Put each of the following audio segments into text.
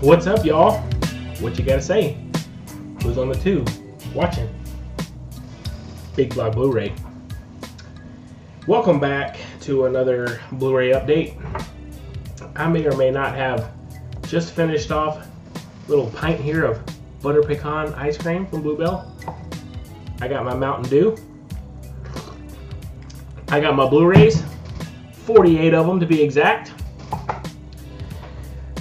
What's up, y'all? What you gotta say? Who's on the tube watching? Big Block Blu-Ray. Welcome back to another Blu-Ray update. I may or may not have just finished off a little pint here of butter pecan ice cream from Bluebell. I got my Mountain Dew. I got my Blu-rays, 48 of them to be exact.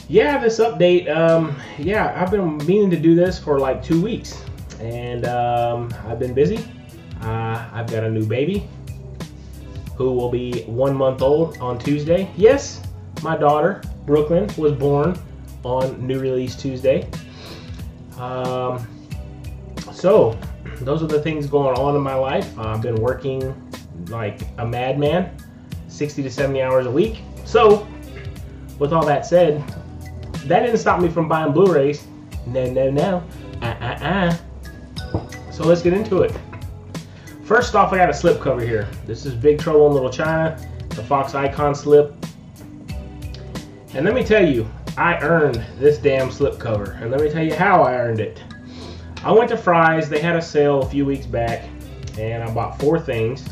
Yeah, this update, I've been meaning to do this for like 2 weeks, and I've been busy. I've got a new baby who will be 1 month old on Tuesday. Yes, my daughter, Brooklyn, was born on New Release Tuesday. So, those are the things going on in my life. I've been working like a madman, 60 to 70 hours a week. So, with all that said, that didn't stop me from buying Blu-rays. No. So let's get into it. First off, I got a slip cover here. This is Big Trouble in Little China, the Fox Icon slip. And let me tell you, I earned this damn slip cover. And let me tell you how I earned it. I went to Fry's. They had a sale a few weeks back, and I bought 4 things.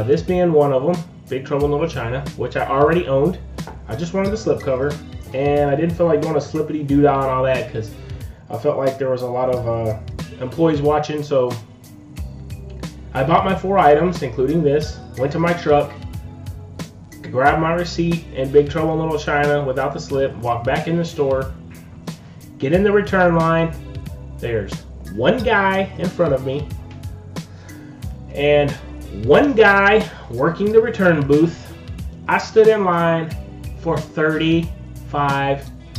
This being one of them, Big Trouble in Little China, which I already owned. I just wanted the slip cover. And I didn't feel like doing a slippity doodah and all that because I felt like there was a lot of employees watching. So I bought my 4 items, including this, went to my truck, grabbed my receipt in Big Trouble in Little China without the slip, walked back in the store, get in the return line. There's one guy in front of me and one guy working the return booth. I stood in line for 35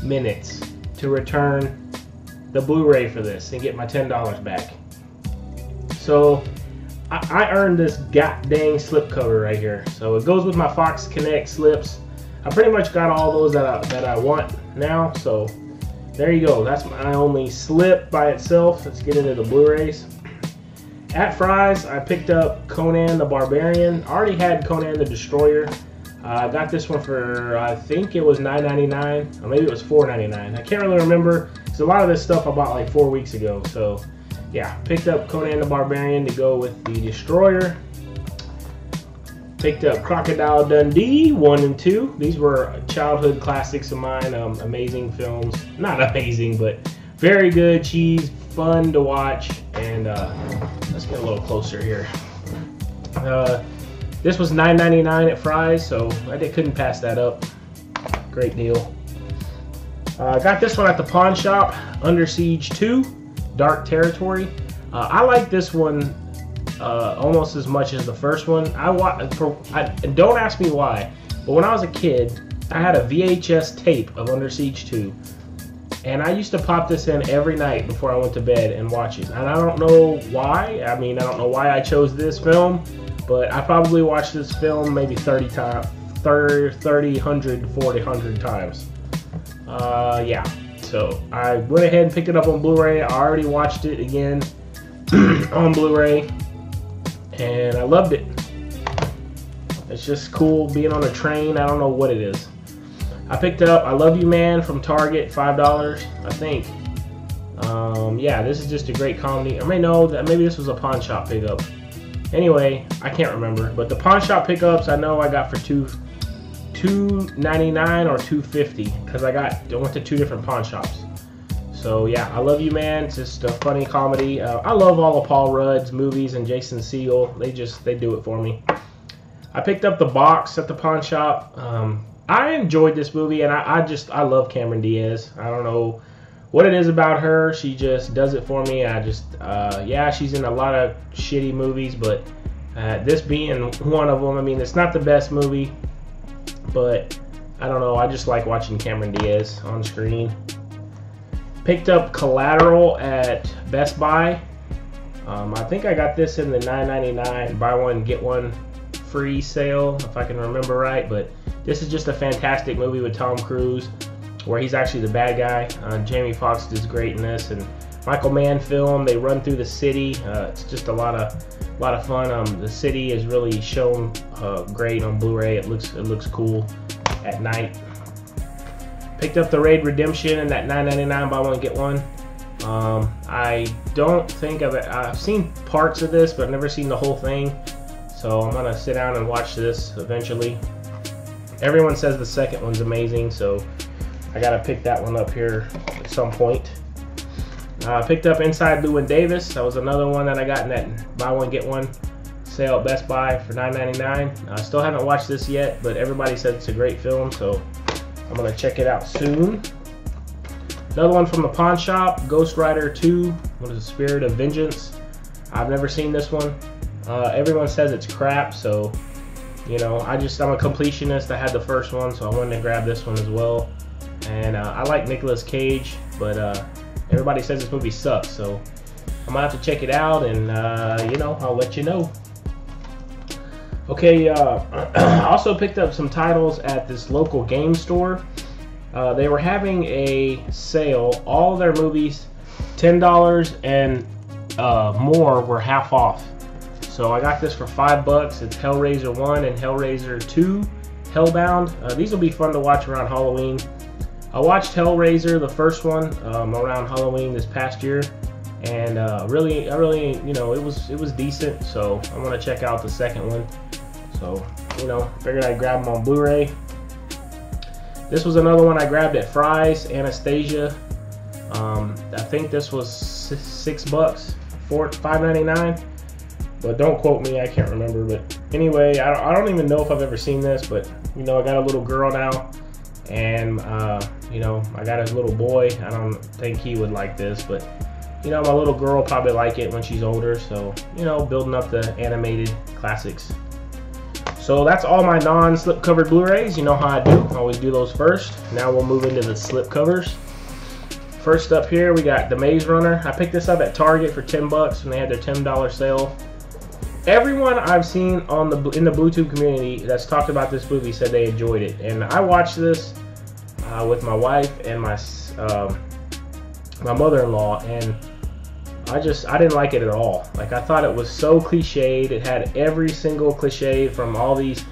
minutes to return the Blu-ray for this and get my $10 back. So I earned this god-dang slipcover right here. So it goes with my Fox Connect slips. I pretty much got all those that I want now. So there you go. That's my only slip by itself. Let's get into the Blu-rays. At Fry's, I picked up Conan the Barbarian. I already had Conan the Destroyer. I got this one for, I think it was $9.99, or maybe it was $4.99. I can't really remember, because a lot of this stuff I bought like 4 weeks ago. So, yeah, picked up Conan the Barbarian to go with the Destroyer. Picked up Crocodile Dundee 1 and 2. These were childhood classics of mine, amazing films. Not amazing, but very good, cheese, fun to watch. And let's get a little closer here. This was $9.99 at Fry's, so I couldn't pass that up. Great deal. I got this one at the pawn shop, Under Siege 2, Dark Territory. I like this one almost as much as the first one. Don't ask me why, but when I was a kid, I had a VHS tape of Under Siege 2, and I used to pop this in every night before I went to bed and watch it. And I don't know why. I mean, I don't know why I chose this film. But I probably watched this film maybe 30 times, 30, 100, 40, 100 times. Yeah, so I went ahead and picked it up on Blu-ray. I already watched it again on Blu-ray, and I loved it. It's just cool being on a train. I don't know what it is. I picked up I Love You Man from Target, $5, I think. Yeah, this is just a great comedy. I may know that maybe this was a pawn shop pickup. Anyway, I can't remember, but the pawn shop pickups I know I got for $2.99 or $2.50 because I went to 2 different pawn shops. So yeah, I Love You Man. It's just a funny comedy. I love all of Paul Rudd's movies and Jason Segel. They do it for me. I picked up the box at the pawn shop. I enjoyed this movie, and I love Cameron Diaz. I don't know what it is about her. She just does it for me. Yeah, she's in a lot of shitty movies, but this being one of them. I mean, it's not the best movie, but I don't know. I just like watching Cameron Diaz on screen. Picked up Collateral at Best Buy. I think I got this in the $9.99 buy one get one free sale, if I can remember right. But this is just a fantastic movie with Tom Cruise, where he's actually the bad guy. Jamie Foxx is great in this, and Michael Mann film. They run through the city. It's just a lot of fun. The city is really shown great on Blu-ray. It looks cool at night. Picked up the Raid Redemption and that $9.99 buy one get one. I don't think I've seen parts of this, but I've never seen the whole thing. So I'm gonna sit down and watch this eventually. Everyone says the second one's amazing, so I gotta pick that one up here at some point. Picked up Inside Llewyn Davis. That was another one that I got in that buy one get one sale at Best Buy for $9.99. I still haven't watched this yet, but everybody said it's a great film, so I'm gonna check it out soon. Another one from the pawn shop, Ghost Rider 2, what is the Spirit of Vengeance. I've never seen this one. Everyone says it's crap, so you know, I'm a completionist. I had the first one, so I wanted to grab this one as well. And I like Nicolas Cage, but everybody says this movie sucks, so I'm gonna have to check it out, and you know, I'll let you know. Okay, I also picked up some titles at this local game store. They were having a sale. All their movies, $10 and more, were half off. So I got this for $5. It's Hellraiser 1 and Hellraiser 2, Hellbound. These will be fun to watch around Halloween. I watched Hellraiser, the first one, around Halloween this past year, and I really, you know, it was decent. So I'm gonna check out the second one. So, you know, figured I'd grab them on Blu-ray. This was another one I grabbed at Fry's, Anastasia. I think this was $6, $5.99. But don't quote me, I can't remember. But anyway, I don't even know if I've ever seen this, but you know, I got a little girl now, and you know, I got a little boy. I don't think he would like this, but you know, my little girl will probably like it when she's older. So, you know, building up the animated classics. So that's all my non-slip covered Blu-rays. You know how I do. I always do those first. Now we'll move into the slip covers. First up here, we got The Maze Runner. I picked this up at Target for $10 when they had their $10 sale. Everyone I've seen in the Bluetooth community that's talked about this movie said they enjoyed it. And I watched this with my wife and my mother-in-law, and I didn't like it at all. Like, I thought it was so cliched. It had every single cliche from all these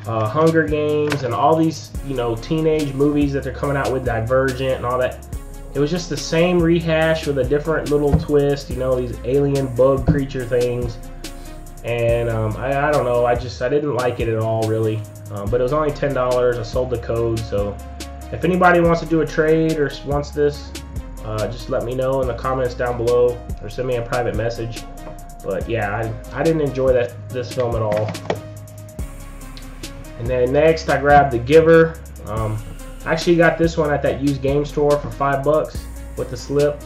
Hunger Games and all these, you know, teenage movies that they're coming out with, Divergent and all that. It was just the same rehash with a different little twist, you know, these alien bug creature things. And I don't know, I didn't like it at all, really. But it was only $10. I sold the code, so if anybody wants to do a trade or wants this, just let me know in the comments down below or send me a private message. But yeah, I didn't enjoy this film at all. And then next I grabbed The Giver. I actually got this one at that used game store for $5 with the slip.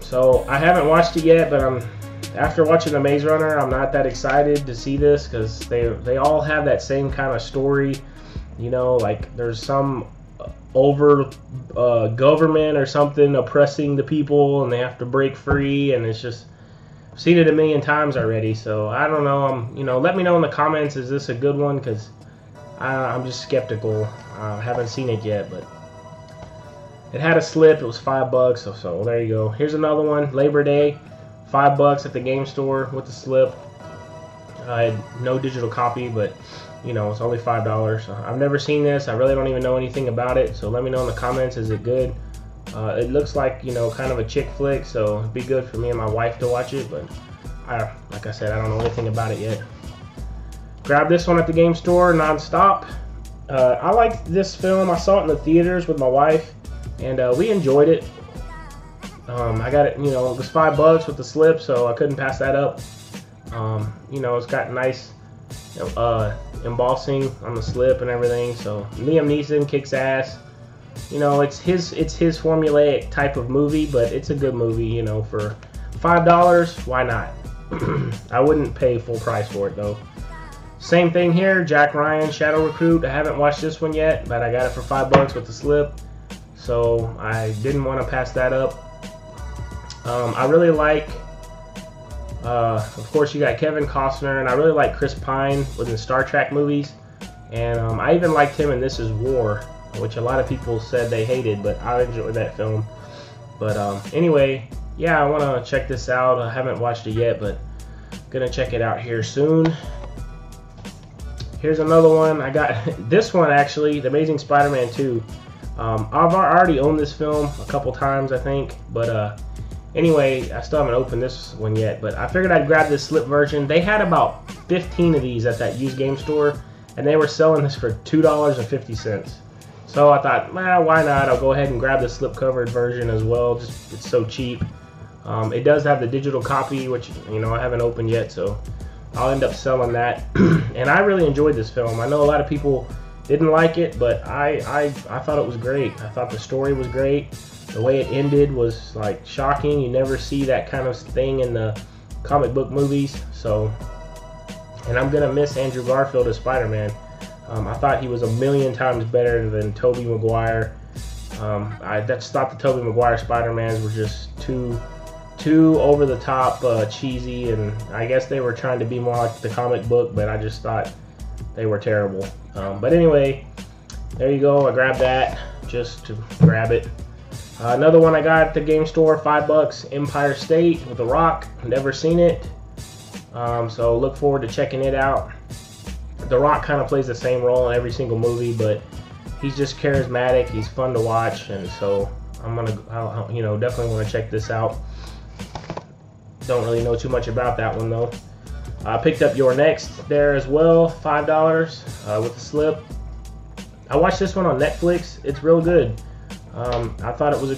So I haven't watched it yet, but after watching The Maze Runner, I'm not that excited to see this, because they all have that same kind of story. You know, like there's some over government or something oppressing the people, and they have to break free, and it's just, I've seen it a million times already. So I don't know. You know, let me know in the comments, is this a good one? Because I'm just skeptical. I haven't seen it yet, but it had a slip. It was $5, so there you go. Here's another one, Labor Day, $5 at the game store with the slip. I had no digital copy, but you know, it's only $5. I've never seen this. I really don't even know anything about it, so let me know in the comments, is it good? It looks like, you know, kind of a chick flick, so it'd be good for me and my wife to watch it, but like I said, I don't know anything about it yet. Grabbed this one at the game store, Non-Stop. I liked this film. I saw it in the theaters with my wife, and we enjoyed it. I got it, you know, it was $5 with the slip, so I couldn't pass that up. You know, it's got nice embossing on the slip and everything. So Liam Neeson kicks ass. You know, it's his formulaic type of movie, but it's a good movie. You know, for $5, why not? I wouldn't pay full price for it though. Same thing here, Jack Ryan, Shadow Recruit. I haven't watched this one yet, but I got it for $5 with the slip, so I didn't want to pass that up. I really like, of course, you got Kevin Costner, and I really like Chris Pine within Star Trek movies, and I even liked him in This Is War, which a lot of people said they hated, but I enjoyed that film. But anyway, yeah, I want to check this out. I haven't watched it yet, but gonna check it out here soon. Here's another one. I got this one actually, The Amazing Spider-Man 2. I've already owned this film a couple times, I think, but anyway, I still haven't opened this one yet. But I figured I'd grab this slip version. They had about 15 of these at that used game store, and they were selling this for $2.50. So I thought, well, why not? I'll go ahead and grab the slip-covered version as well. Just it's so cheap. It does have the digital copy, which I haven't opened yet, so I'll end up selling that. And I really enjoyed this film. I know a lot of people didn't like it, but I thought it was great. I thought the story was great. The way it ended was like shocking. You never see that kind of thing in the comic book movies. So, and I'm gonna miss Andrew Garfield as Spider-Man. I thought he was a million times better than Tobey Maguire. I just thought the Tobey Maguire Spider-Mans were just too over the top, cheesy, and I guess they were trying to be more like the comic book, but I just thought they were terrible. But anyway, there you go. I grabbed that just to grab it. Another one I got at the game store, $5, Empire State with The Rock. Never seen it, so look forward to checking it out. The Rock kind of plays the same role in every single movie, but he's just charismatic. He's fun to watch, and so I'll definitely want to check this out. Don't really know too much about that one though. I picked up Your Next there as well, $5 with the slip. I watched this one on Netflix. It's real good. I thought it was a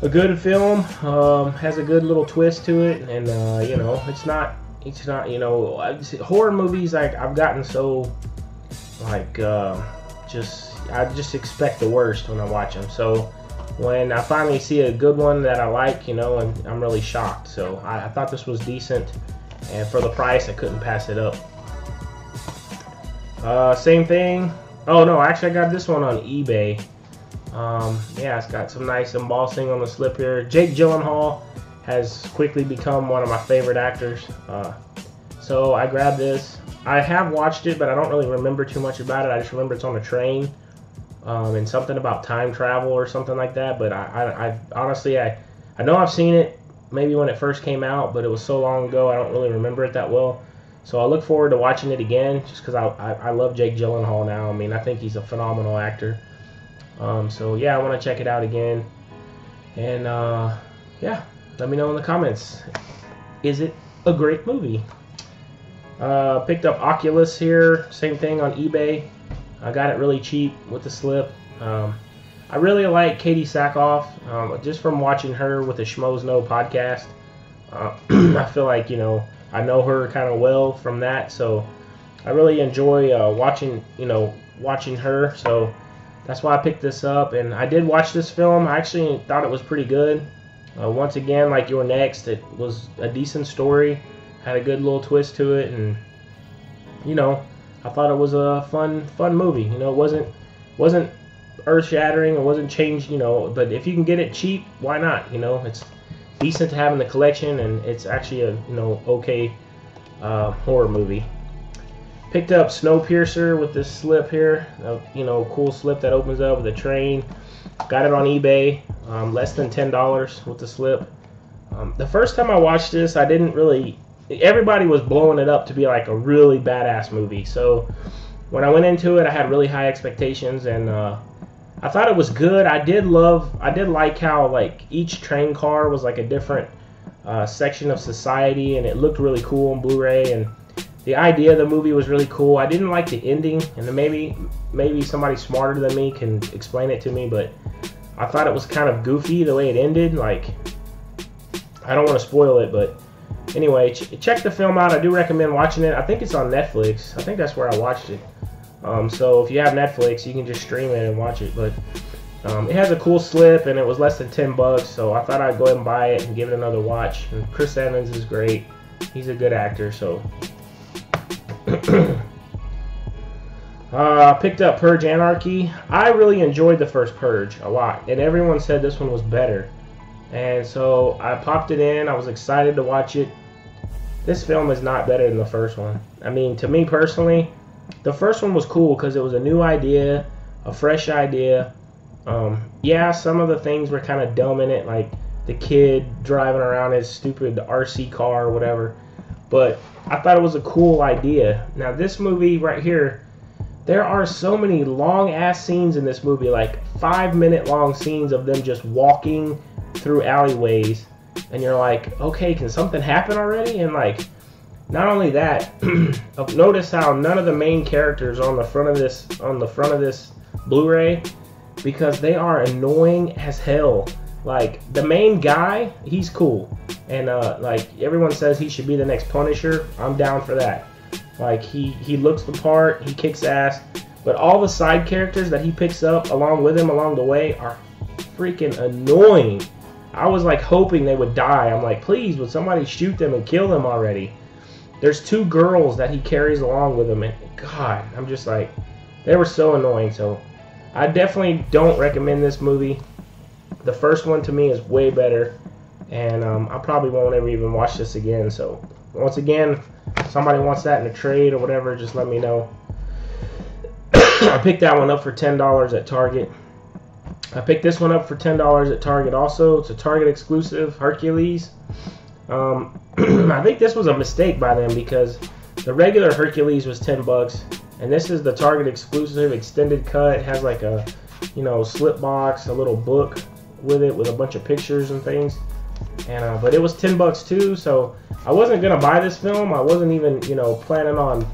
good film. Has a good little twist to it, and it's not horror movies. I've gotten so I just expect the worst when I watch them. So when I finally see a good one that I like, and I'm really shocked. So I thought this was decent, and for the price, I couldn't pass it up. Same thing. Oh no, actually I got this one on eBay. Yeah, it's got some nice embossing on the slip here. Jake Gyllenhaal has quickly become one of my favorite actors. So I grabbed this. I have watched it, but I don't really remember too much about it. I just remember it's on a train. And something about time travel or something like that, but I honestly, I know I've seen it maybe when it first came out, but it was so long ago I don't really remember it that well. So I look forward to watching it again, just because I love Jake Gyllenhaal now. I mean, I think he's a phenomenal actor. So yeah, I want to check it out again, and yeah, let me know in the comments. Is it a great movie? Picked up Oculus here, same thing on eBay. I got it really cheap with the slip. I really like Katie Sackhoff, just from watching her with the Schmoes Know podcast. I feel like, I know her kind of well from that, so I really enjoy watching her. So that's why I picked this up, and I did watch this film. I actually thought it was pretty good. Once again, like Your Next, it was a decent story, had a good little twist to it, and I thought it was a fun movie. It wasn't earth-shattering. It wasn't changed. But if you can get it cheap, why not? It's decent to have in the collection, and it's actually a okay horror movie. Picked up Snowpiercer with this slip here. Cool slip that opens up with a train. Got it on eBay, less than $10 with the slip. The first time I watched this, I didn't really. Everybody was blowing it up to be like a really badass movie. So when I went into it, I had really high expectations, and I thought it was good. I did like how like each train car was like a different section of society, and it looked really cool on Blu-ray, and the idea of the movie was really cool. I didn't like the ending, and then maybe somebody smarter than me can explain it to me, but I thought it was kind of goofy the way it ended. Like, I don't want to spoil it, but anyway, check the film out. I do recommend watching it. I think it's on Netflix. I think that's where I watched it. So if you have Netflix, you can just stream it and watch it. But it has a cool slip, and it was less than $10, so I thought I'd go ahead and buy it and give it another watch. And Chris Evans is great. He's a good actor, so. Picked up Purge Anarchy. I really enjoyed the first Purge a lot, and everyone said this one was better. And so I popped it in. I was excited to watch it. This film is not better than the first one. I mean, to me personally, the first one was cool because it was a new idea, a fresh idea. Yeah, some of the things were kind of dumb in it, like the kid driving around his stupid RC car or whatever. but I thought it was a cool idea. Now this movie right here, there are so many long ass scenes in this movie, like 5-minute long scenes of them just walking through alleyways, and you're like, okay, can something happen already? And like, not only that, notice how none of the main characters are on the front of this Blu-ray, because they are annoying as hell. Like, the main guy, he's cool, and like everyone says he should be the next Punisher. I'm down for that. Like, he looks the part, he kicks ass, but all the side characters that he picks up along with him along the way are freaking annoying. I was like hoping they would die. I'm like, please, would somebody shoot them and kill them already? There's 2 girls that he carries along with him, and God, I'm just like, they were so annoying. So I definitely don't recommend this movie. The first one to me is way better, and I probably won't ever even watch this again. So once again, if somebody wants that in a trade or whatever, just let me know. I picked that one up for $10 at Target. I picked this one up for $10 at Target also. It's a Target exclusive, Hercules. I think this was a mistake by them, because the regular Hercules was $10, and this is the Target exclusive extended cut. It has like a, you know, slip box, a little book with it with a bunch of pictures and things. And but it was $10 too, so I wasn't gonna buy this film. I wasn't even, you know, planning on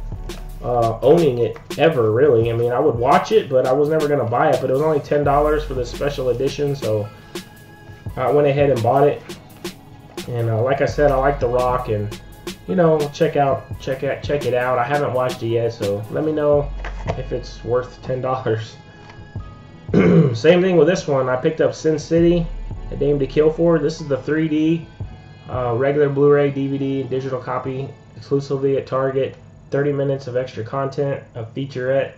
owning it ever, really. I mean, I would watch it, but I was never gonna buy it. But it was only $10 for this special edition, so I went ahead and bought it. And like I said, I like The Rock, and you know, check it out. I haven't watched it yet, so let me know if it's worth $10. Same thing with this one. I picked up Sin City, A Dame to Kill For. This is the 3D regular Blu-ray, DVD, digital copy, exclusively at Target. 30 minutes of extra content, a featurette.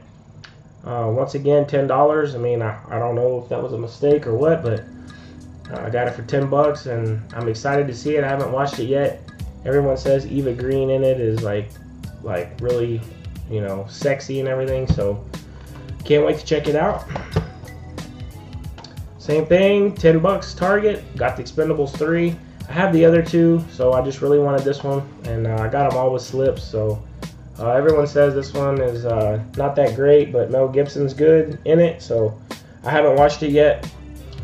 Once again, $10. I mean, I don't know if that was a mistake or what, but I got it for $10, and I'm excited to see it. I haven't watched it yet. Everyone says Eva Green in it is like really, you know, sexy and everything, so can't wait to check it out. Same thing, $10 Target. Got the Expendables 3. I have the other 2, so I just really wanted this one, and I got them all with slips. So everyone says this one is not that great, but Mel Gibson's good in it, so I haven't watched it yet.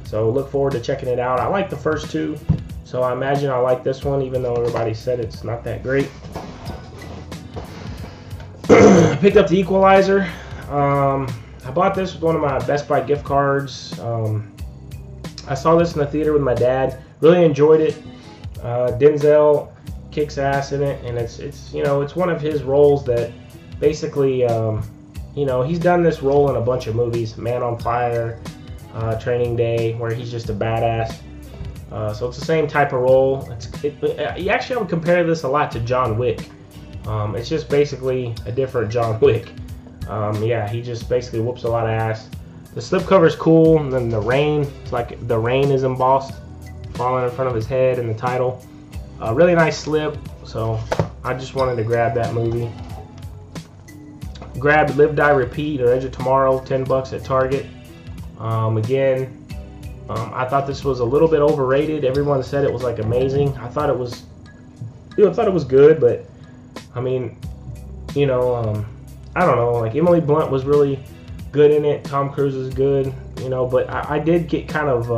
So look forward to checking it out. I like the first 2, so I imagine I like this one, even though everybody said it's not that great. I picked up The Equalizer. I bought this with one of my Best Buy gift cards. I saw this in the theater with my dad. Really enjoyed it. Denzel kicks ass in it, and it's you know, it's one of his roles that basically you know, he's done this role in a bunch of movies. Man on Fire, Training Day, where he's just a badass. So it's the same type of role. Actually, I would compare this a lot to John Wick. It's just basically a different John Wick. Yeah, he just basically whoops a lot of ass. The slipcover is cool, and then the rain, it's like the rain is embossed, falling in front of his head in the title. Really nice slip, so I just wanted to grab that movie. Grabbed Live, Die, Repeat, or Edge of Tomorrow, $10 at Target. Again, I thought this was a little bit overrated. Everyone said it was like amazing. I thought it was, good, but I mean, you know, I don't know. Like, Emily Blunt was really good in it. Tom Cruise is good, you know. But I did get kind of,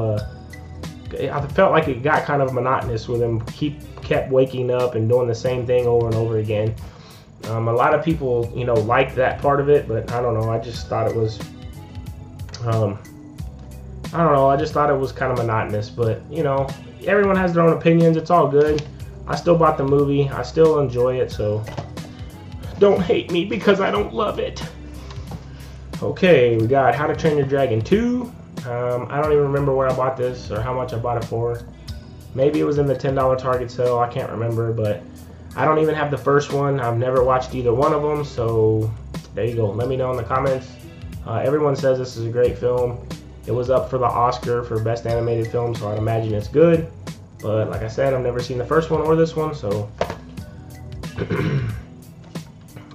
I felt like it got kind of monotonous with him. He kept waking up and doing the same thing over and over again. A lot of people, you know, liked that part of it, but I don't know. I just thought it was, I don't know. I just thought it was kind of monotonous. But you know, everyone has their own opinions. It's all good. I still bought the movie. I still enjoy it. So don't hate me because I don't love it. Okay, we got How to Train Your Dragon 2. I don't even remember where I bought this or how much I bought it for. Maybe it was in the $10 Target sale. I can't remember, but I don't even have the first one. I've never watched either one of them, so there you go. Let me know in the comments. Everyone says this is a great film. It was up for the Oscar for Best Animated Film, so I'd imagine it's good. But like I said, I've never seen the first one or this one, so.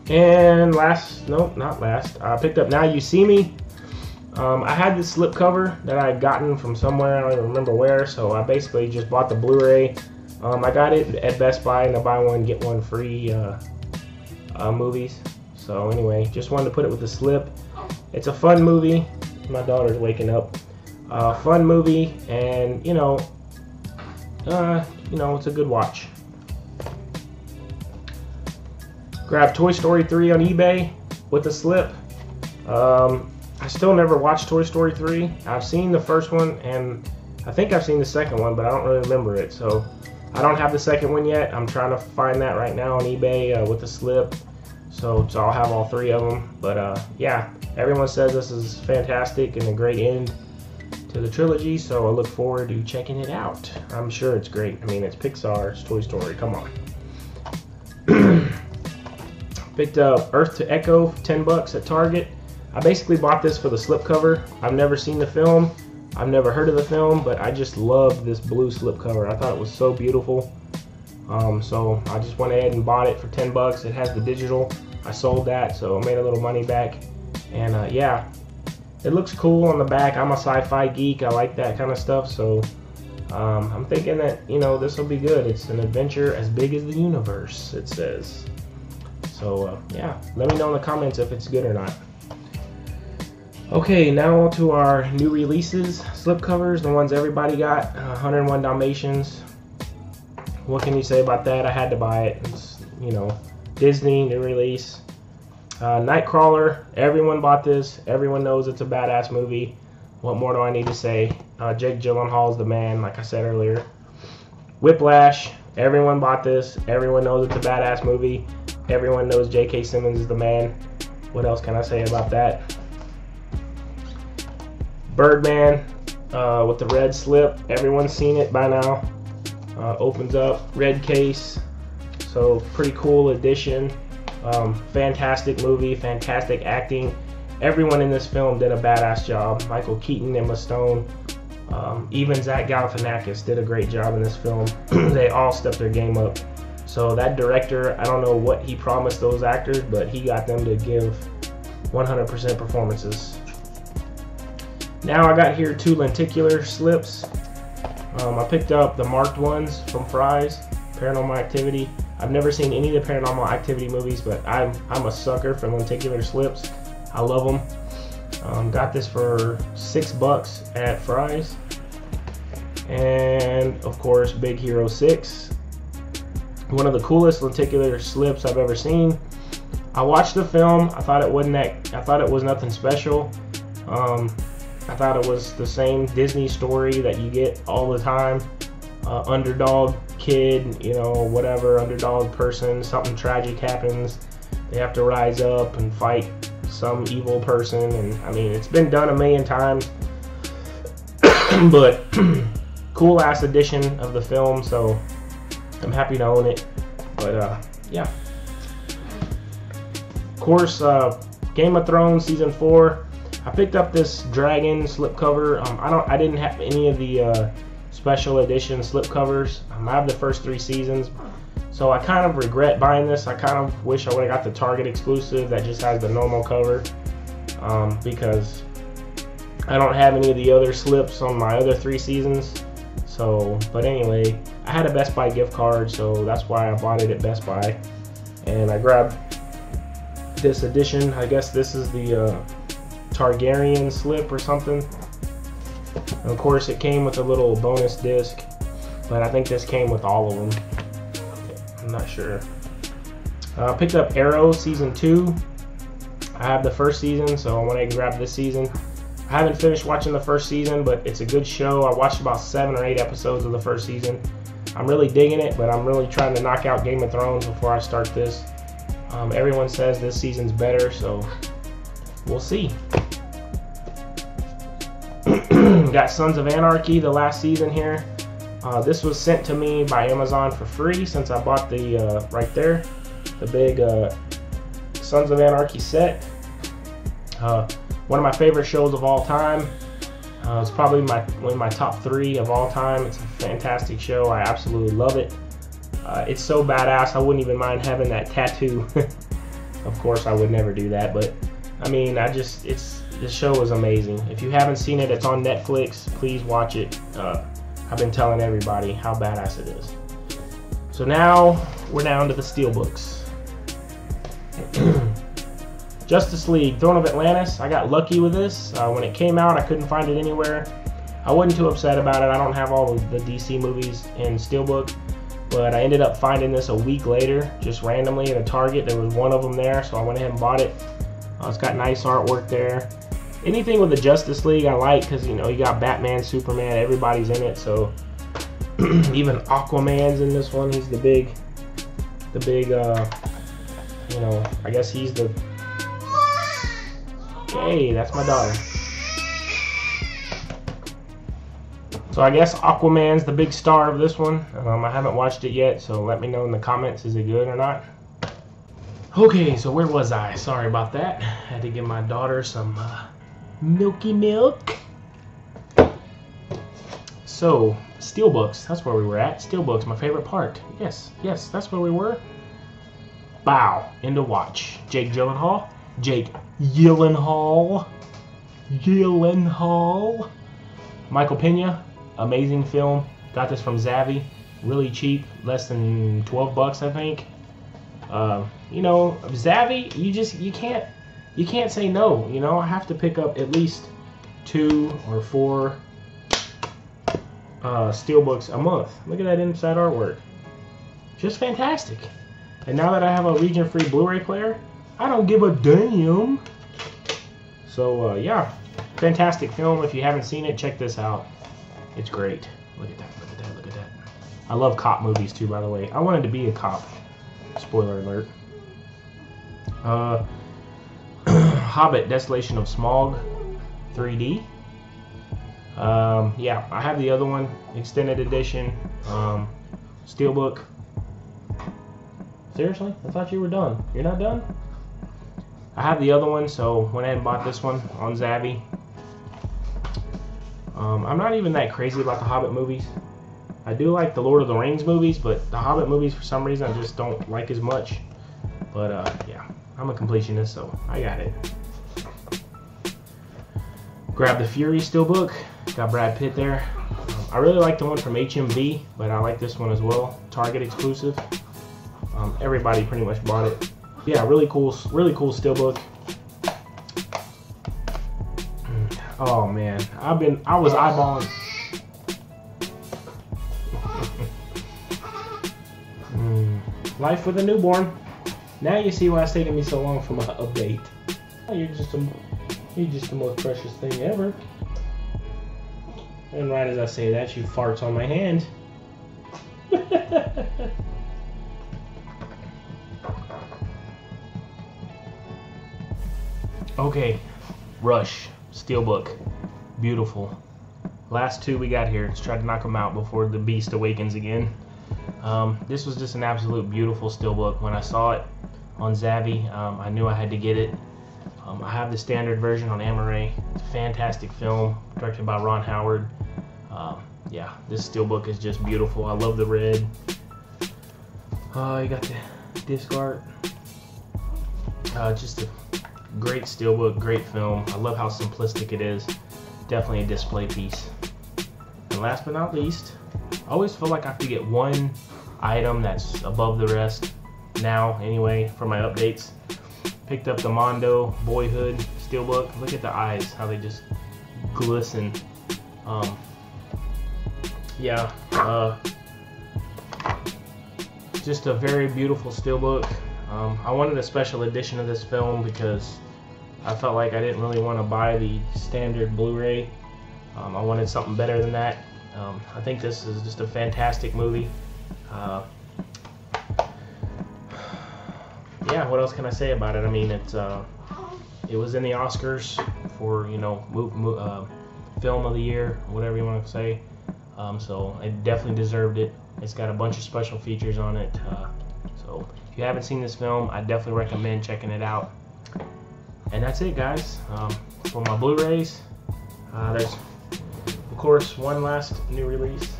And last, nope, not last. I picked up Now You See Me. I had this slipcover that I had gotten from somewhere. I don't even remember where, so I basically just bought the Blu-ray I got it at Best Buy in the buy one get one free movies. So anyway, just wanted to put it with the slip. It's a fun movie. My daughter's waking up. Fun movie, and you know, it's a good watch. Grabbed Toy Story 3 on eBay with the slip. I still never watched Toy Story 3. I've seen the first one, and I think I've seen the second one, but I don't really remember it. So I don't have the second one yet. I'm trying to find that right now on eBay with the slip. So I'll have all 3 of them. But yeah, everyone says this is fantastic and a great end to the trilogy. So I look forward to checking it out. I'm sure it's great. I mean, it's Pixar, it's Toy Story. Come on. Picked up Earth to Echo, $10 at Target. I basically bought this for the slipcover. I've never seen the film. I've never heard of the film, but I just love this blue slipcover. I thought it was so beautiful. So I just went ahead and bought it for $10. It has the digital. I sold that, so I made a little money back. And yeah, it looks cool on the back. I'm a sci-fi geek. I like that kind of stuff. So I'm thinking that, you know, this will be good. It's an adventure as big as the universe, it says. So yeah, let me know in the comments if it's good or not. Okay, now on to our new releases, slipcovers, the ones everybody got. 101 Dalmatians. What can you say about that? I had to buy it. It's, you know, Disney, new release. Nightcrawler, everyone bought this. Everyone knows it's a badass movie. What more do I need to say? Jake Gyllenhaal's the man, like I said earlier. Whiplash, everyone bought this. Everyone knows it's a badass movie. Everyone knows J.K. Simmons is the man. What else can I say about that? Birdman with the red slip. Everyone's seen it by now. Opens up, red case. So pretty cool addition. Fantastic movie, fantastic acting. Everyone in this film did a badass job. Michael Keaton, Emma Stone, even Zach Galifianakis did a great job in this film. They all stepped their game up. So that director, I don't know what he promised those actors, but he got them to give 100% performances. Now I got here 2 lenticular slips. I picked up the marked ones from Fry's, Paranormal Activity. I've never seen any of the Paranormal Activity movies, but I'm a sucker for lenticular slips. I love them. Got this for $6 at Fry's. And of course, Big Hero 6. One of the coolest lenticular slips I've ever seen. I watched the film. I thought it was nothing special. I thought it was the same Disney story that you get all the time. Underdog kid, you know, whatever, underdog person, something tragic happens. They have to rise up and fight some evil person. And I mean, it's been done a million times. But cool ass edition of the film, so I'm happy to own it. But yeah. Of course, Game of Thrones season 4. I picked up this dragon slipcover. I didn't have any of the special edition slipcovers. I have the first 3 seasons, so I kind of regret buying this. I kind of wish I would have got the Target exclusive that just has the normal cover, because I don't have any of the other slips on my other 3 seasons. So, but anyway, I had a Best Buy gift card, so that's why I bought it at Best Buy, and I grabbed this edition. I guess this is the Targaryen slip or something. And of course, it came with a little bonus disc, but I think this came with all of them. I'm not sure. Picked up Arrow season 2. I have the first season, so I went ahead and grabbed this season. I haven't finished watching the first season, but it's a good show. I watched about 7 or 8 episodes of the first season. I'm really digging it, but I'm really trying to knock out Game of Thrones before I start this. Everyone says this season's better, so we'll see. Got Sons of Anarchy, the last season here. This was sent to me by Amazon for free since I bought the, right there, the big Sons of Anarchy set. One of my favorite shows of all time. It's probably one of my top 3 of all time. It's a fantastic show. I absolutely love it. It's so badass. I wouldn't even mind having that tattoo. Of course, I would never do that, but I mean, this show is amazing. If you haven't seen it, it's on Netflix. Please watch it. I've been telling everybody how badass it is. So now we're down to the Steelbooks. Justice League, Throne of Atlantis. I got lucky with this. When it came out, I couldn't find it anywhere. I wasn't too upset about it. I don't have all the DC movies in Steelbook, but I ended up finding this a week later, just randomly at a Target. There was one of them there, so I went ahead and bought it. It's got nice artwork there. Anything with the Justice League I like, because you got Batman, Superman, everybody's in it. So even Aquaman's in this one. He's the big, I guess he's the. Hey, that's my daughter. So I guess Aquaman's the big star of this one. I haven't watched it yet, so let me know in the comments, is it good or not? Okay, so where was I? Sorry about that. Had to give my daughter some milky milk. So, Steelbooks, that's where we were at. Steelbooks, my favorite part. Yes, that's where we were. Bow, into watch. Jake Gyllenhaal. Michael Pena, amazing film. Got this from Zavvi, really cheap, less than 12 bucks, I think. Zavvi, you can't say no. I have to pick up at least 2 or 4 Steelbooks a month. Look at that inside artwork, just fantastic. And now that I have a region-free Blu-ray player, I don't give a damn. So yeah, fantastic film. If you haven't seen it, check this out. It's great. Look at that. I love cop movies too, by the way. I wanted to be a cop. Spoiler alert. Hobbit, Desolation of Smaug 3D. Yeah, I have the other one, extended edition, Steelbook. Seriously? I thought you were done. You're not done? I have the other one, so went ahead and bought this one on Zavvi. I'm not even that crazy about the Hobbit movies. I do like the Lord of the Rings movies, but the Hobbit movies, for some reason, I just don't like as much. But yeah, I'm a completionist, so I got it. Grab the Fury Steelbook. Got Brad Pitt there. I really like the one from HMV, but I like this one as well. Target exclusive. Everybody pretty much bought it. Yeah, really cool Steelbook. Oh man, I was eyeballing. Life with a newborn. Now you see why it's taking me so long for my update. Oh, you're just the most precious thing ever. And right as I say that, she farts on my hand. Okay, Rush, Steelbook, beautiful. Last 2 we got here. Let's try to knock them out before the beast awakens again. This was just an absolute beautiful Steelbook. When I saw it on Zavvi, I knew I had to get it. I have the standard version on Amaray. It's a fantastic film, directed by Ron Howard. Yeah, this Steelbook is just beautiful. I love the red. You got the disc art. Just a great Steelbook, great film. I love how simplistic it is. Definitely a display piece. And last but not least, I always feel like I have to get one item that's above the rest. Now, anyway, for my updates. Picked up the Mondo Boyhood Steelbook. Look at the eyes, how they just glisten. Yeah, just a very beautiful Steelbook. I wanted a special edition of this film because I felt like I didn't really want to buy the standard Blu-ray. I wanted something better than that. I think this is just a fantastic movie. Yeah, what else can I say about it? I mean, it was in the Oscars for, film of the year, whatever you want to say. So it definitely deserved it. It's got a bunch of special features on it. So if you haven't seen this film, I definitely recommend checking it out. And that's it, guys. For my Blu-rays, there's, of course, one last new release.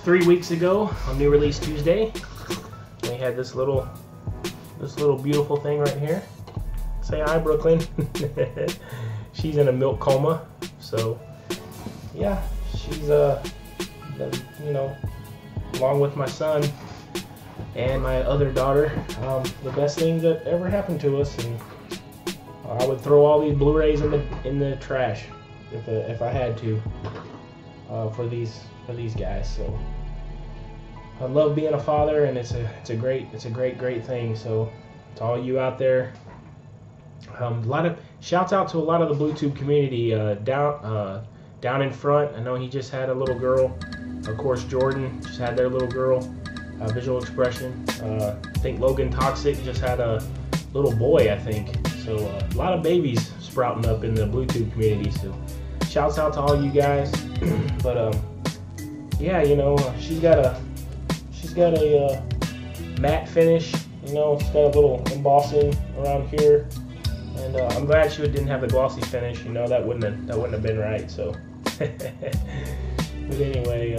3 weeks ago, on New Release Tuesday, we had this little beautiful thing right here. Say hi, Brooklyn. She's in a milk coma, so yeah, she's you know, along with my son and my other daughter, the best thing that ever happened to us. And I would throw all these Blu-rays in the trash if I had to, for these guys. So I love being a father, and it's a great thing. So to all you out there, a lot of shouts out to a lot of the BlueTube community down in front. I know he just had a little girl. Of course, Jordan just had their little girl. Visual Expression. I think Logan Toxic just had a little boy, I think. So a lot of babies sprouting up in the BlueTube community. So shouts out to all you guys. But yeah, you know, she's got a matte finish. You know, it's got a little embossing around here, and I'm glad she didn't have the glossy finish. You know, that wouldn't have been right. So, but anyway,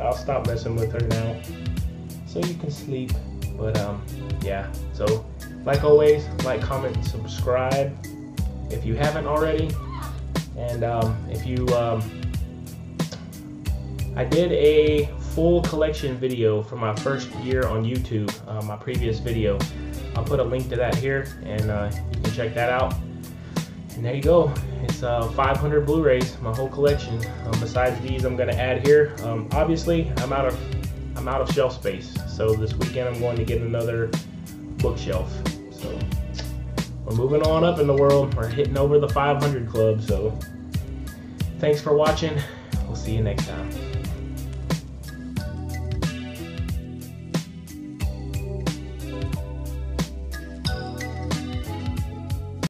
I'll stop messing with her now, so you can sleep. But yeah. So, like always, like, comment, and subscribe if you haven't already. And if you, I did a full collection video for my first year on YouTube, my previous video. I'll put a link to that here, and you can check that out. And there you go. It's 500 Blu-rays, my whole collection. Besides these, I'm gonna add here. Obviously, I'm out of shelf space, so this weekend I'm going to get another bookshelf. So we're moving on up in the world. We're hitting over the 500 club. So thanks for watching. We'll see you next time.